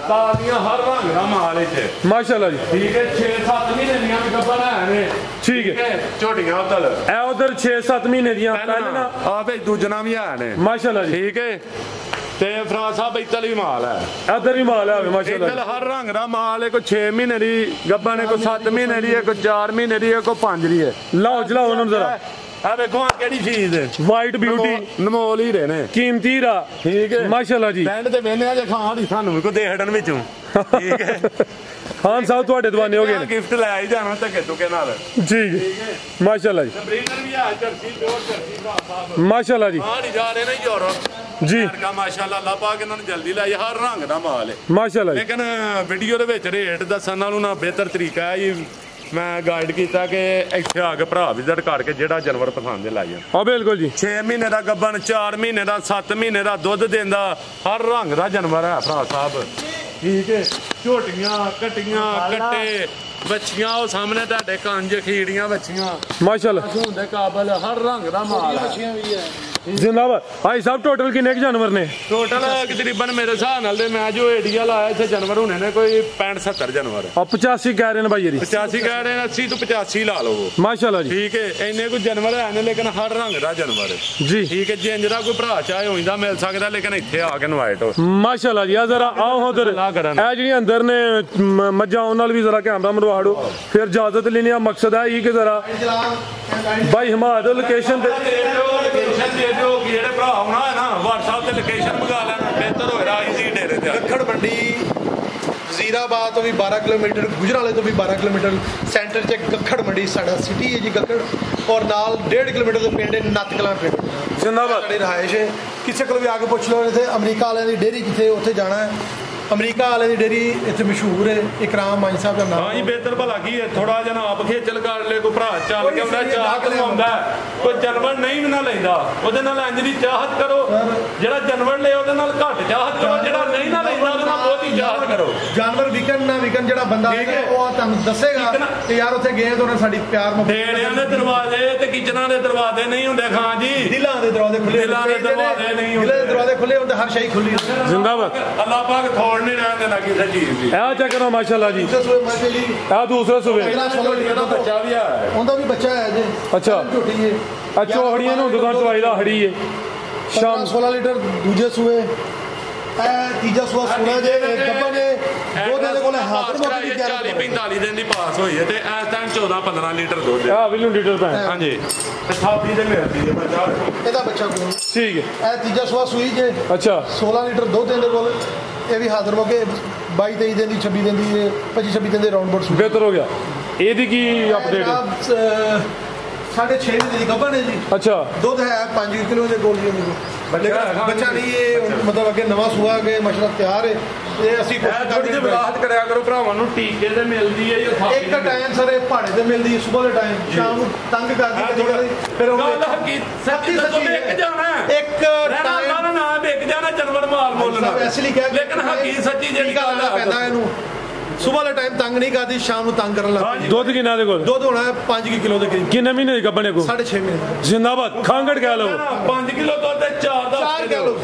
ਤਾਜ਼ੀਆਂ ਹਰ ਰੰਗ ਦਾ ਮਾਲ ਇੱਥੇ ਮਾਸ਼ਾਅੱਲਾ ਜੀ। ਠੀਕ ਹੈ, 6-7 ਮਹੀਨੇ ਦੀਆਂ ਵੀ ਗੱਭਣ ਹੈ। ਠੀਕ ਹੈ, ਝੋਟੀਆਂ ਉਧਰ ਇਹ ਉਧਰ 6-7 ਮਹੀਨੇ ਦੀਆਂ ਪਹਿਲਾਂ ਆ ਭਾਈ ਦੂਜਣਾ ਵੀ ਹੈ ਨੇ ਮਾਸ਼ਾਅੱਲਾ ਜੀ। ਠੀਕ ਹੈ, ਤੇ ਫਰਾਜ ਸਾਹਿਬ ਇੱਧਰ ਵੀ ਮਾਲ ਹੈ, ਇੱਧਰ ਵੀ ਮਾਲ ਹੈ ਮਾਸ਼ਾਅੱਲਾ। ਇੱਧਰ ਹਰ ਰੰਗ ਦਾ ਮਾਲ ਹੈ, ਕੋਈ 6 ਮਹੀਨੇ ਦੀ ਗੱਭਣ ਹੈ, ਕੋਈ 7 ਮਹੀਨੇ ਦੀ ਹੈ, ਕੋਈ 4 ਮਹੀਨੇ ਦੀ ਹੈ, ਕੋਈ 5 ਦੀ ਹੈ। ਲਾਓ ਚਲਾਓ ਉਹਨਾਂ ਨੂੰ ਜ਼ਰਾ। ਆ ਵੇਖੋ ਆ ਕਿਹੜੀ ਚੀਜ਼ ਹੈ, ਵਾਈਟ ਬਿਊਟੀ ਨਮੋਲ ਹੀ ਰਹੇ ਨੇ, ਕੀਮਤੀ ਰਾ ਠੀਕ ਹੈ ਮਾਸ਼ਾਅੱਲਾ ਜੀ। ਪਿੰਡ ਤੇ ਵੇਨੇ ਆ ਜੇ ਖਾਂ ਦੀ ਸਾਨੂੰ ਵੀ ਕੋਈ ਦੇ ਹਟਣ ਵਿੱਚੋਂ, ਠੀਕ ਹੈ। ਖਾਨ ਸਾਹਿਬ ਤੁਹਾਡੇ ਦਵਾਨੇ ਹੋ ਗਏ ਨੇ, ਗਿਫਟ ਲੈ ਆਈ ਜਾਣਾ ਧੱਕੇ ਧੁੱਕੇ ਨਾਲ, ਠੀਕ ਹੈ ਮਾਸ਼ਾਅੱਲਾ ਜੀ। ਬਰੀਡਰ ਵੀ ਆ ਜਰਸੀ ਪਿਓਰ ਜਰਸੀ ਭਰਾ ਸਾਹਿਬ ਮਾਸ਼ਾਅੱਲਾ ਜੀ ਆ ਨਹੀਂ ਜਾ ਰਹੇ ਨੇ ਯੂਰਪ ਜੀ ਕਾ ਮਾਸ਼ਾਅੱਲਾ ਅੱਲਾਹ ਪਾਕ ਇਹਨਾਂ ਨੂੰ ਜਲਦੀ ਲਾਈ, ਹਰ ਰੰਗ ਦਾ ਮਾਲ ਹੈ। ਮਾਸ਼ਾਅੱਲਾ ਜੀ। ਲੇਕਿਨ ਵੀਡੀਓ ਦੇ ਵਿੱਚ ਰੇਟ ਦੱਸਣ ਨਾਲੋਂ ਨਾ ਬਿਹਤਰ ਤਰੀਕਾ ਹੈ ਜੀ, ਮੈਂ ਗਾਈਡ ਕੀਤਾ ਕਿ ਇੱਥੇ ਆ ਕੇ ਭਰਾ ਵਿਜ਼ਿਟ ਕਰਕੇ ਜਿਹੜਾ ਜਾਨਵਰ ਪਸੰਦ ਲਾਈਏ। ਹਾਂ ਬਿਲਕੁਲ ਜੀ। 6 ਮਹੀਨੇ ਦਾ ਗੱਭਣ, 4 ਮਹੀਨੇ ਦਾ, 7 ਮਹੀਨੇ ਦਾ ਦੁੱਧ ਦਿੰਦਾ, ਹਰ ਰੰਗ ਦਾ ਜਾਨਵਰ ਹੈ ਭਰਾ ਸਾਹਿਬ, ਠੀਕ ਹੈ। ਝੋਟੀਆਂ, ਕਟੀਆਂ, ਕੱਟੇ, ਬੱਚੀਆਂ ਉਹ ਸਾਹਮਣੇ ਤੁਹਾਡੇ ਕੰਜ, ਖੀੜੀਆਂ ਬੱਚੀਆਂ ਮਾਸ਼ਾਅੱਲਾ ਹੁੰਦੇ ਕਾਬਲ, ਹਰ ਰੰਗ ਦਾ ਮਾਲ ਹੈ। ਜ਼ਿੰਦਾਬਾਦ। ਭਾਈ ਸਾਹਿਬ ਟੋਟਲ ਕਿੰਨੇ ਕੁ ਜਾਨਵਰ ਨੇ? ਟੋਟਲ ਤਕਰੀਬਨ ਮੇਰੇ ਹਿਸਾਬ ਨਾਲ ਤੇ ਮੈਂ ਜੋ ਏਡੀਆ ਲਾਇਆ ਇੱਥੇ ਜਾਨਵਰ ਹੋਣੇ ਨੇ ਕੋਈ 65-70 ਜਾਨਵਰ। 85 ਕਹਿ ਰਹੇ ਨੇ ਭਾਈ ਜੀ। 85 ਕਹਿ ਰਹੇ ਨੇ, 80 ਤੋਂ 85 ਲਾ ਲਓ, ਮਾਸ਼ਾਅੱਲਾ ਜੀ। ਠੀਕ ਹੈ। ਇੰਨੇ ਕੋਈ ਜਾਨਵਰ ਹੈ ਨੇ ਲੇਕਿਨ ਹਰ ਰੰਗ ਦਾ ਜਾਨਵਰ ਹੈ ਜੀ, ਠੀਕ ਹੈ। ਜਿੰਜ ਦਾ ਕੋਈ ਭਰਾ ਚਾਹੇ ਹੋਈਦਾ ਮਿਲ ਸਕਦਾ, ਲੇਕਿਨ ਇੱਥੇ ਆ ਕੇ ਇਨਵਾਈਟ ਹੋ। ਮਾਸ਼ਾਅੱਲਾ ਜੀ। ਆ ਜ਼ਰਾ ਆਓ ਉਧਰ, ਇਹ ਜਿਹੜੀਆਂ ਅੰਦਰ ਨੇ ਮੱਝਾਂ ਉਹਨਾਂ ਨਾਲ ਵੀ ਜ਼ਰਾ ਕੈਮਰਾ ਮਰਵਾੜੋ, ਫਿਰ ਇਜਾਜ਼ਤ ਲੈਣੀ ਆ। ਮਕਸਦ ਹੈ ਇਹ ਕਿ ਜ਼ਰਾ ਭਾਈ ਹਮਾਦ ਲੋਕੇਸ਼ਨ ਤੇ ਲੋਕੇਸ਼ਨ ਦੇ ਦਿਓ, ਜਿਹੜੇ ਭਰਾ ਆਉਣਾ ਹੈ ਨਾ WhatsApp ਤੇ ਲੋਕੇਸ਼ਨ ਮੰਗਾ ਲੈਣਾ, ਬਿਹਤਰ ਹੋਏਗਾ ਇਜ਼ੀ ਡੇਰੇ ਤੇ। ਗੱਖੜ ਮੰਡੀ ਵਜ਼ੀਰਾਬਾਦ ਤੋਂ ਵੀ 12 ਕਿਲੋਮੀਟਰ, ਗੁਜਰਾਲੇ ਤੋਂ ਵੀ 12 ਕਿਲੋਮੀਟਰ, ਸੈਂਟਰ 'ਚ ਗੱਖੜ ਮੰਡੀ ਸਾਡਾ ਸਿਟੀ ਹੈ ਜੀ ਗੱਖੜ, ਔਰ ਨਾਲ 1.5 ਕਿਲੋਮੀਟਰ ਦੇ ਪਿੰਡ ਹੈ ਨੱਤ ਕਲਾਂ ਪਿੰਡ। ਜ਼ਿੰਦਾਬਾਦ। ਸਾਡੇ ਰਹਾਇਸ਼ ਹੈ, ਕਿਸੇ ਕੋਲ ਵੀ ਆ ਕੇ ਪੁੱਛ ਲਓ। ਇੱਥੇ ਅਮਰੀਕਾ ਵਾਲਿਆਂ ਦੀ ਡੇਅਰੀ ਕਿੱਥੇ, ਉੱਥੇ ਜਾਣਾ ਹੈ। ਅਮਰੀਕਾ ਵਾਲੇ ਦੀ ਡੇਅਰੀ ਇੱਥੇ ਮਸ਼ਹੂਰ ਹੈ, ਇਕਰਾਮ ਮਾਈ ਸਾਹਿਬ ਦਾ ਨਾਮ। ਹਾਂ ਜੀ, ਬਿਹਤਰ ਭਲਾ ਕੀ ਹੈ, ਥੋੜਾ ਜਿਹਾ ਆਪ ਖੇਚਲ ਕਰ ਲੈ, ਕੋਈ ਭਰਾ ਚੱਲ ਕੇ ਆਉਂਦਾ ਚਾਹ ਕਰਵਾਉਂਦਾ, ਕੋਈ ਜਾਨਵਰ ਨਹੀਂ ਵੀ ਨਾ ਲੈਂਦਾ ਉਹਦੇ ਨਾਲ ਇੰਜ ਦੀ ਚਾਹਤ ਕਰੋ, ਜਿਹੜਾ ਜਾਨਵਰ ਲੈ ਉਹਦੇ ਨਾਲ ਘੱਟ ਚਾਹਤ ਕਰੋ, ਜਿਹੜਾ ਨਹੀਂ ਨਾ ਲੈਂਦਾ ਉਹਦੇ ਨਾਲ ਬਹੁਤੀ ਚਾਹਤ ਕਰੋ। ਜਾਨਵਰ ਵਿਕਣ ਨਾ ਵਿਕਣ, ਜਿਹੜਾ ਬੰਦਾ ਉਹ ਤੁਹਾਨੂੰ ਦੱਸੇਗਾ ਕਿ ਯਾਰ ਉੱਥੇ ਗਏ ਤਾਂ ਉਹਨੇ ਸਾਡੀ ਪਿਆਰ ਮੁਹੱਬਤ। ਡੇਰਿਆਂ ਦੇ ਦਰਵਾਜ਼ੇ ਤੇ ਕਿਚਨਾਂ ਦੇ ਦਰਵਾਜ਼ੇ ਨਹੀਂ ਹੁੰਦੇ ਖਾਂ ਜੀ, ਦਿਲਾਂ ਦੇ ਦਰਵਾਜ਼ੇ ਖੁੱਲੇ, ਦਿਲਾਂ ਦੇ ਦਰਵਾਜ਼ੇ ਨਹੀਂ ਹੁੰਦੇ, ਦਿਲਾਂ ਦੇ ਦਰਵਾਜ਼ੇ ਖੁੱਲੇ ਹੁੰਦੇ, ਹਰ ਸ਼ੈ ਖੁੱਲੀ। ਜ਼ਿੰਦਾਬਾਦ। ਅੱਲਾਹ ਪਾਕ ਥੋੜ ਨਹੀਂ ਰਹਿਣ ਦੇਣਾ ਕਿਸੇ ਚੀਜ਼ ਦੀ। ਇਹ ਚੈੱਕ ਕਰੋ ਮਾਸ਼ਾਅੱਲਾ ਜੀ। ਜੀ ਆ ਦੂਸਰੇ ਸੂਬੇ ਇਹਦਾ ਬੱਚਾ ਵੀ ਆ, ਉਹਦਾ ਵੀ ਬੱਚਾ ਹੈ ਜੀ। ਅੱਛਾ। ਝੋਟੀ ਹੈ, ਆ ਚੋਹੜੀਆਂ ਨੂੰ ਦੁਕਾਨ ਚਵਾਈ ਦਾ ਹੜੀ ਏ। ਸ਼ਾਮ 16 ਲੀਟਰ ਦੂਜੇ ਸੂਏ, ਇਹ ਤੀਜਾ ਸੂਆ ਸੋਨਾ ਜੇ ਗੱਬਾ ਨੇ ਦੋ ਦਿਨ ਦੇ ਕੋਲ ਹਾਜ਼ਰ ਮੌਕੇ ਦੀ ਤਿਆਰੀ 40-45 ਦਿਨ ਦੀ ਪਾਸ ਹੋਈ ਹੈ ਤੇ ਇਸ ਟਾਈਮ 14-15 ਲੀਟਰ ਦੁੱਧ ਹੈ। ਆ ਵੀ ਲੀਟਰ ਪੈ। ਹਾਂਜੀ, ਤੇ ਥਾਪੀ ਦੇ ਮਿਲਦੀ ਹੈ ਬੱਚਾ। ਇਹਦਾ ਬੱਚਾ ਕੋਲ ਠੀਕ ਹੈ। ਇਹ ਤੀਜਾ ਸੂਆ ਸੂਈ ਜੇ। ਅੱਛਾ। 16 ਲੀਟਰ ਦੁੱਧ ਇਹਦੇ ਕੋਲ, ਇਹ ਵੀ ਹਾਜ਼ਰ ਮੌਕੇ 22-23 ਦਿਨ ਦੀ, 26 ਦਿਨ ਦੀ, 25-26 ਦਿਨ ਦੇ ਰਾਉਂਡ ਬੋਰਡ ਸੂਈ। ਬਿਹਤਰ ਹੋ ਗਿਆ। ਇਹਦੀ ਕੀ ਅਪਡੇਟ ਹੈ? 6.5 ਮਹੀਨੇ ਦੀ ਗੱਭਣ ਹੈ ਜੀ। ਅੱਛਾ। ਦੁੱਧ ਹੈ 5 ਕਿਲੋ ਦੇ ਕੋਲ ਜੀ ਉਹਦੇ ਕੋਲ, ਬੱਚਾ ਨਹੀਂ ਇਹ ਮਤਲਬ ਅੱਗੇ ਨਵਾਂ ਸੂਆ ਕੇ ਮਾਸ਼ਾਅੱਲਾ ਤਿਆਰ ਹੈ। ਇਹ ਅਸੀਂ ਥੋੜੀ ਜਿਹੀ ਬਲਾਹਟ ਕਰਿਆ ਕਰੋ ਭਰਾਵਾਂ ਨੂੰ, ਟੀਕੇ ਤੇ ਮਿਲਦੀ ਹੈ ਜਾਂ ਥਾਪੀ ਇੱਕ ਟਾਈਮ ਸਰ ਇਹ ਪਹਾੜੇ ਤੇ ਮਿਲਦੀ ਹੈ ਸਵੇਰ ਦੇ ਟਾਈਮ, ਸ਼ਾਮ ਨੂੰ ਤੰਗ ਕਰਦੀ ਕਦੀ ਫਿਰ ਉਹ ਗੱਲ ਸੱਚੀ ਦੱਸੋ ਵਿਕ ਜਾਣਾ ਇੱਕ ਟਾਈਮ ਨਾ ਵਿਕ ਜਾਣਾ ਜਾਨਵਰ ਮਾਲ ਮੁੱਲ ਐਸੀ ਲਈ ਕਿਹਾ, ਲੇਕਿਨ ਹਕੀ ਸੱਚੀ ਜਿਹੜੀ ਗੱਲ ਪੈਂਦਾ ਇਹਨੂੰ ਸਵੇਰ ਵਾਲੇ ਟਾਈਮ ਤੰਗ ਨਹੀਂ ਕਰਦੀ, ਸ਼ਾਮ ਨੂੰ ਤੰਗ ਕਰਨ ਲੱਗ ਪੈਂਦੀ। ਦੁੱਧ ਕਿੰਨਾ ਦੇ ਕੋਲ? ਦੁੱਧ ਹੋਣਾ 5 ਕਿਲੋ ਦੇ ਕਰੀਬ। ਕਿੰਨੇ ਮਹੀਨੇ ਦੀ ਗੱਭਣ ਹੈ ਕੋ? 6.5 ਮਹੀਨੇ। ਜ਼ਿੰਦਾਬਾਦ। ਖਾਂਗੜ ਕਹਿ ਲਓ। 5 ਕਿਲੋ ਦੁੱਧ 4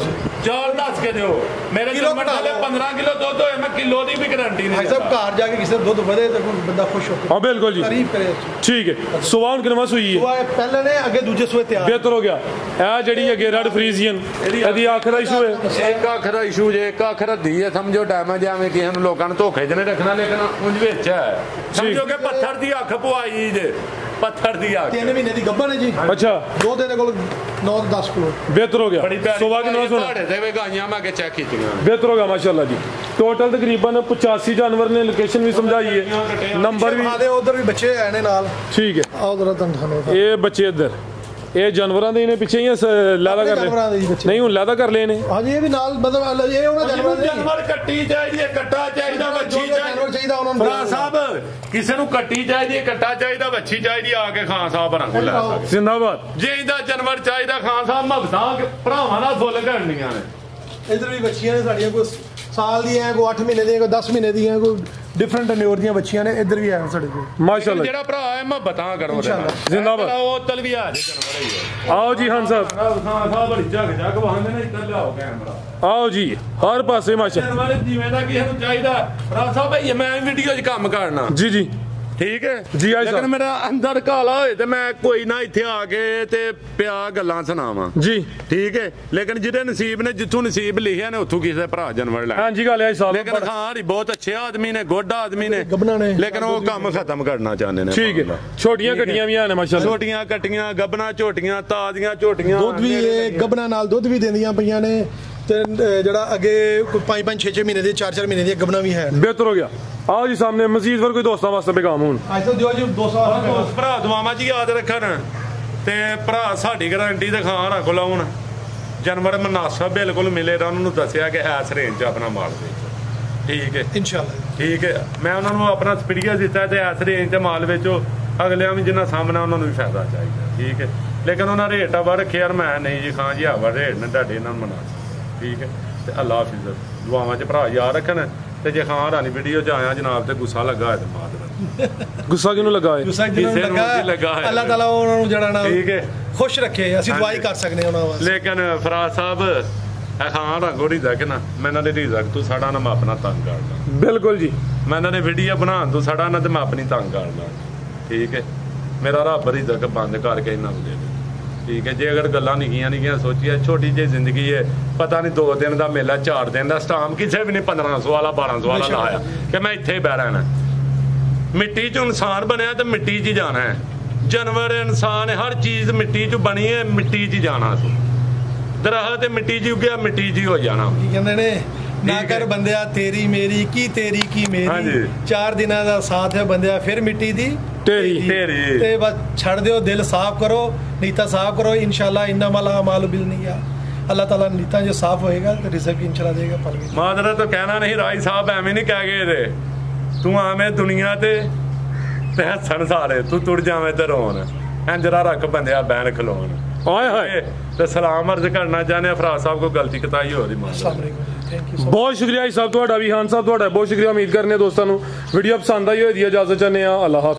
ਦੱਸ ਕੇ ਦਿਓ। ਮੇਰੇ ਕਿਲੋ ਜਨਮਨ ਵਾਲੇ 15 ਕਿਲੋ ਦੁੱਧ ਹੋਏ, ਮੈਂ ਕਿਲੋ ਦੀ ਵੀ ਗਾਰੰਟੀ ਨਹੀਂ ਭਾਈ ਸਾਹਿਬ ਘਰ ਜਾ ਕੇ ਕਿਸੇ ਦਾ ਦੁੱਧ ਵਧੇ ਤਾਂ ਕੋਈ ਬੰਦਾ ਖੁਸ਼ ਹੋ ਕੇ ਹਾਂ ਬਿਲਕੁਲ ਜੀ, ਤਾਰੀਫ ਕਰੇ। ਠੀਕ ਹੈ। ਸੁਬਾਨ ਕਿਨਵਾ ਸੂਈ ਹੈ? ਉਹ ਪਹਿਲੇ ਨੇ ਅੱਗੇ ਦੂਜੇ ਸੂਏ ਤਿਆਰ। ਬਿਹਤਰ ਹੋ ਗਿਆ। ਇਹ ਜਿਹੜੀ ਅੱਗੇ ਰੈਡ ਫਰੀਜ਼ੀਅਨ, ਇਹਦੀ ਅੱਖ ਦਾ ਇਸ਼ੂ ਹੈ। ਇੱਕ ਅੱਖ ਦਾ ਇਸ਼ੂ ਜੇ, ਇੱਕ ਅੱਖ ਰੱਦੀ ਹੈ, ਸਮਝੋ ਡੈਮੇਜ ਐਵੇਂ ਕਿਸੇ ਨੂੰ ਲੋਕਾਂ ਨੂੰ ਧੋਖੇ ਚ ਨਹੀਂ ਰੱਖਣਾ, ਲੇਕਿਨ ਉਂਝ ਵਿੱਚ ਹੈ, ਸਮਝੋ ਕਿ ਪੱਥਰ ਦੀ ਅੱਖ ਪਵਾਈ ਜੇ, ਪੱਥਰ ਦੀ ਅੱਖ। 3 ਮਹੀਨੇ ਦੀ ਗੱਭਣ ਹੈ ਜੀ। ਅੱਛਾ। ਦੋ ਦੇ ਕੋਲ 9-10 ਕਿਲੋ। ਬਿਹਤਰ ਹੋ ਗਿਆ। ਸੁਬਾ ਕਿਨਵਾ ਸੋਨਾ ਤੁਹਾਡੇ ਦੇ ਵੀ ਗਾਈਆਂ ਮੈਂ ਕੇ ਚੈੱਕ ਕੀਤੀਆਂ। ਬਿਹਤਰ ਹੋ ਗਿਆ ਮਾਸ਼ਾਅੱਲਾ ਜੀ। ਟੋਟਲ ਤਕਰੀਬਨ 85 ਜਾਨਵਰ ਨੇ। ਲੋਕੇਸ਼ਨ ਵੀ ਸਮਝਾਈ ਹੈ, ਨੰਬਰ ਵੀ। ਆਦੇ ਉਧਰ ਵੀ ਬੱਚੇ ਆਏ ਨੇ ਨਾਲ। ਠੀਕ ਹੈ। ਆਹ ਉਧਰ ਤੁਹਾਨੂੰ ਇਹ ਬੱਚੇ ਇੱਧਰ, ਇਹ ਜਾਨਵਰਾਂ ਦੇ ਨੇ ਪਿੱਛੇ ਹੀ ਲਾਦਾ ਕਰ ਜਾਨਵਰਾਂ ਦੇ ਲਏ? ਜੀ ਬੱਚੇ। ਨਹੀਂ ਹੁਣ ਲਾਦਾ ਕਰ ਲਏ ਨੇ। ਹਾਂਜੀ ਇਹ ਵੀ ਨਾਲ ਮਤਲਬ ਇਹ ਉਹਨਾਂ ਜਾਨਵਰਾਂ ਦੇ ਜਾਨਵਰ ਕੱਟੀ ਚਾਹੀਦੀ ਹੈ, ਕੱਟਾ ਚਾਹੀਦਾ, ਵੱਛੀ ਜਾਨਵਰ ਚਾਹੀਦਾ ਉਹਨਾਂ ਨੂੰ। ਭਰਾ ਸਾਹਿਬ ਕਿਸੇ ਨੂੰ ਕੱਟੀ ਚਾਹੀਦੀ ਹੈ, ਕੱਟਾ ਚਾਹੀਦਾ, ਵੱਛੀ ਚਾਹੀਦੀ, ਆ ਕੇ ਖਾਨ ਸਾਹਿਬ ਰੰਗ ਲੈ ਸਕਦੇ। ਜ਼ਿੰਦਾਬਾਦ। ਜੇ ਇਹਦਾ ਜਾਨਵਰ ਚਾਹੀਦਾ ਖਾਨ ਸਾਹਿਬ ਮਹਬਤਾਂ ਭਰਾਵਾਂ ਦਾ ਫੁੱਲ ਕਰਨੀਆਂ ਨੇ। ਇਧਰ ਵੀ ਬੱਚੀਆਂ ਨੇ ਸਾਡੀਆਂ, ਕੋਈ ਸਾਲ ਦੀਆਂ, ਕੋਈ 8 ਮਹੀਨੇ ਦੀਆਂ, ਕੋਈ 10 ਮਹੀਨੇ ਦੀਆਂ, ਕੋਈ ਡਿਫਰੈਂਟ ਅਨਿਓਰ ਦੀਆਂ ਬੱਚੀਆਂ ਨੇ। ਇਧਰ ਵੀ ਆਏ ਸਾਡੇ ਕੋਲ ਮਾਸ਼ਾਅੱਲਾ। ਜਿਹੜਾ ਭਰਾ ਹੈ ਮਹਬਤਾਂ ਕਰੋ ਜ਼ਿੰਦਾਬਾਦ। ਉਹ ਤਲ ਵੀ ਆ ਜੇ ਜਾਨਵਰ ਹੀ ਹੈ। ਆਓ ਜੀ ਖਾਨ ਸਾਹਿਬ, ਖਾਨ ਸਾਹਿਬ ਬੜੀ ਜਗ ਵਹਾਂਦੇ ਨੇ, ਇੱਧਰ ਲਿਆਓ ਕੈਮਰਾ। ਆਓ ਜੀ, ਹਰ ਪਾਸੇ ਮਾਸ਼ਾ। ਜਾਨਵਰ ਜਿਵੇਂ ਦਾ ਕਿਸੇ ਨੂੰ ਚਾਹੀਦਾ। ਭਰਾ ਸਾਹਿਬ ਭਈ ਮੈਂ ਵੀਡੀਓ 'ਚ ਕੰਮ ਕਰਨਾ, ਜੀ ਜੀ। ਠੀਕ ਹੈ ਜੀ ਹਾਜੀ ਲੇਕਿਨ ਸਾਹਿਬ। ਮੇਰਾ ਅੰਦਰ ਕਾਲਾ ਹੋਏ ਤੇ ਮੈਂ ਕੋਈ ਨਾ ਇੱਥੇ ਆ ਕੇ ਤੇ ਪਿਆ ਗੱਲਾਂ ਸੁਣਾਵਾਂ ਜੀ ਠੀਕ ਹੈ ਲੇਕਿਨ ਜਿਹਦੇ ਨਸੀਬ ਨੇ ਜਿੱਥੋਂ ਨਸੀਬ ਲਿਖਿਆ ਨੇ ਉੱਥੋਂ ਕਿਸੇ ਭਰਾ ਜਾਨਵਰ ਲੈ ਹਾਂਜੀ ਗੱਲ ਹੈ ਸਾਹਿਬ ਲੇਕਿਨ ਹਾਂ ਹਰੀ ਬਹੁਤ ਅੱਛੇ ਆਦਮੀ ਨੇ ਗੁੱਡ ਆਦਮੀ ਨੇ ਗੱਭਣਾ ਨੇ ਲੇਕਿਨ ਉਹ ਕੰਮ ਖਤਮ ਕਰਨਾ ਚਾਹੁੰਦੇ ਨੇ ਠੀਕ ਹੈ ਛੋਟੀਆਂ ਕੱਟੀਆਂ ਵੀ ਹਨ ਮਾਸ਼ਾਅੱਲਾ ਛੋਟੀਆਂ ਕੱਟੀਆਂ ਗੱਬਣਾ ਝੋਟੀਆਂ ਤਾਜ਼ੀਆਂ ਝੋਟੀਆਂ ਦੁੱਧ ਵੀ ਇਹ ਗੱਭਣਾ ਨਾਲ ਦੁੱਧ ਵੀ ਦਿੰਦੀਆਂ ਪਈਆਂ ਨੇ ਤੇ ਜਿਹੜਾ ਅੱਗੇ 5-5 6-6 ਮਹੀਨੇ ਦੀ 4-4 ਮਹੀਨੇ ਦੀ ਗੱਭਣਾ ਵੀ ਹੈ ਬਿਹਤਰ ਹੋ ਗਿਆ आओ जी सामने मजीद फिर कोई दोस्तों वास्ते पैगाम हुन ਅੱਜ ਤਾਂ ਦਿਓ ਜੀ 200 ਦੋਸਤ ਭਰਾ ਦੁਆਵਾਂ ਜੀ ਯਾਦ ਰੱਖਣ ਤੇ ਭਰਾ ਸਾਡੀ ਗਾਰੰਟੀ ਤੇ ਖਾਂ ਰੱਖ ਲਾਉਣ ਜਾਨਵਰ ਮਨਾਸਬ ਬਿਲਕੁਲ ਮਿਲੇ ਤਾਂ ਉਹਨਾਂ ਨੂੰ ਦੱਸਿਆ ਕਿ ਇਸ ਰੇਂਜ 'ਚ ਆਪਣਾ ਮਾਲ ਵੇਚੋ ਠੀਕ ਹੈ ਇਨਸ਼ਾਅੱਲਾ ਠੀਕ ਹੈ ਮੈਂ ਉਹਨਾਂ ਨੂੰ ਆਪਣਾ ਐਕਸਪੀਰੀਅੰਸ ਦਿੱਤਾ ਤੇ ਇਸ ਰੇਂਜ 'ਚ ਮਾਲ ਵੇਚੋ ਅਗਲਿਆਂ ਵੀ ਜਿੰਨਾ ਸਾਹਮਣਾ ਉਹਨਾਂ ਨੂੰ ਵੀ ਫਾਇਦਾ ਚਾਹੀਦਾ ਠੀਕ ਹੈ ਲੇਕਿਨ ਉਹਨਾਂ ਰੇਟ ਆ ਵੜ ਰੱਖਿਆ ਯਾਰ ਮੈਂ ਨਹੀਂ ਜੀ ਖਾਂ ਜੀ ਆਵਾ ਰੇਟ ਨੇ ਤੁਹਾਡੇ ਇਹਨਾਂ ਨੂੰ ਮਨਾਸਬ ਠੀਕ ਹੈ ਤੇ ਅੱਲਾ ਹਾਫਿਜ਼ ਦੁਆਵਾਂ 'ਚ ਭਰਾ ਯਾਦ ਰੱਖਣ ਤੇ ਜੇ ਖਾਂ ਰਾਣੀ ਵੀਡੀਓ 'ਚ ਆਇਆ ਜਨਾਬ ਤੇ ਗੁੱਸਾ ਲੱਗਾ ਹੋਇਆ ਤੇ ਮਾਰ ਦੇਣਾ गुस्सा किनु लगा है ਗੁੱਸਾ ਜਿਹਨੂੰ ਕਿਸੇ ਨੂੰ ਨਹੀਂ ਲੱਗਾ ਲੱਗਾ ਹੈ। ਅੱਲਾਹ ਤਾਲਾ ਉਹਨਾਂ ਨੂੰ ਜਿਹੜਾ ਨਾ ਠੀਕ ਹੈ ਖੁਸ਼ ਰੱਖੇ ਅਸੀਂ ਦੁਆ ਹੀ ਕਰ ਸਕਦੇ ਹਾਂ ਉਹਨਾਂ ਵਾਸਤੇ ਲੇਕਿਨ ਫਰਾਜ਼ ਸਾਹਿਬ ਇਹ ਖਾਂ ਰੰਗੋ ਢੀਜ਼ਾ ਕਿ ਨਾ ਮੈਂ ਇਹਨਾਂ ਦੇ ਢੀਜ਼ਾ ਤੂੰ ਸਾਡਾ ਨਾ ਮੈਂ ਆਪਣਾ ਤੰਗ ਕਰਦਾ बिल्कुल जी ਮੈਂ ਇਹਨਾਂ ਦੇ ਵੀਡੀਓ ਬਣਾਉਣ ਤੋਂ ਸਾਡਾ ਨਾ ਤੇ ਮੈਂ ਆਪਣੀ ਤੰਗ ਕਰਦਾ ਠੀਕ ਹੈ ਮੇਰਾ ਰੱਬ ਰਿਜ਼ਕ ਬੰਦ ਕਰਕੇ ਇਹਨਾਂ ਨੂੰ ਦੇ ਦੇ ਠੀਕ ਹੈ ਜੇ ਅਗਰ ਗੱਲਾਂ ਨਿੱਕੀਆਂ ਸੋਚੀਏ ਛੋਟੀ ਜਿਹੀ ਜ਼ਿੰਦਗੀ ਹੈ ਪਤਾ ਨਹੀਂ 2 ਦਿਨ ਦਾ ਮੇਲਾ 4 ਦਿਨ ਦਾ ਸਟਾਮ ਕਿਸੇ ਵੀ ਨਹੀਂ 1500 ਵਾਲਾ 1200 ਵਾਲਾ ਲਾਇਆ ਕਿ ਮੈਂ ਇੱਥੇ ਹੀ ਬਹਿ ਰਹਿਣਾ ਮਿੱਟੀ 'ਚ ਇਨਸਾਨ ਬਣਿਆ ਤੇ ਮਿੱਟੀ 'ਚ ਹੀ ਜਾਣਾ ਹੈ ਜਾਨਵਰ ਇਨਸਾਨ ਹਰ ਚੀਜ਼ ਮਿੱਟੀ 'ਚ ਬਣੀ ਹੈ ਮਿੱਟੀ 'ਚ ਹੀ ਜਾਣਾ ਸੀ ਦਰਖਤ ਤੇ ਮਿੱਟੀ 'ਚ ਉੱਗਿਆ ਮਿੱਟੀ 'ਚ ਹੀ ਹੋ ਜਾਣਾ ਕੀ ਕਹਿੰਦੇ ਨੇ ਨਾ ਠੀਕ ਹੈ। ਕਰ ਬੰਦਿਆ ਤੇਰੀ ਮੇਰੀ ਕੀ ਤੇਰੀ ਕੀ ਮੇਰੀ ਹਾਂਜੀ। 4 ਦਿਨਾਂ ਦਾ ਸਾਥ ਹੈ ਬੰਦਿਆ ਫਿਰ ਮਿੱਟੀ ਦੀ ਢੇਰੀ। ਤੇ ਬਸ ਛੱਡ ਦਿਓ ਦਿਲ ਸਾਫ਼ ਕਰੋ ਨੀਤਾ ਸਾਫ਼ ਕਰੋ ਇਨਸ਼ਾਅੱਲਾ ਇन्नमल अमालु बिन्निया अल्लाह ताला नीता जो साफ होएगा तो रिजल्ट इंशाल्लाह देगा फल भी ਮਾਦਰਾ ਤਾਂ ਕਹਿਣਾ ਨਹੀਂ ਰਾਈ ਸਾਹਿਬ ਐਵੇਂ ਨਹੀਂ ਕਹਿ ਗਏ ਰੇ ਤੂੰ ਆਵੇਂ ਦੁਨੀਆ ਤੇ ਹੱਸਣ ਸਾਰੇ ਤੂੰ ਤੁਰ ਜਾਵੇਂ ਤੇ ਰੋਣ ਇੰਜਰਾ ਰੱਖ ਬੰਦਿਆ ਬੈਨ ਖਲੋਣ आए हाय ਤੇ ਸਲਾਮ ਅਰਜ਼ ਕਰਨਾ ਚਾਹੁੰਦੇ ਫਰਾਜ਼ ਸਾਹਿਬ ਕੋਈ ਗਲਤੀ ਕਤਾਈ ਹੋ ਰਹੀ ਮਾਂ अस्सलाम वालेकुम थैंक यू बहुत शुक्रिया जी साहब ਤੁਹਾਡਾ ਵੀ ਖਾਨ ਸਾਹਿਬ ਤੁਹਾਡਾ ਬਹੁਤ ਸ਼ੁਕਰੀਆ ਉਮੀਦ ਕਰਨੇ ਦੋਸਤਾਂ ਨੂੰ ਵੀਡੀਓ ਪਸੰਦ ਆਈ ਹੋਈ ਦੀ ਇਜਾਜ਼ਤ ਚਾਹੁੰਦੇ ਆ ਅੱਲਾਹ ਹਾਫਿਜ਼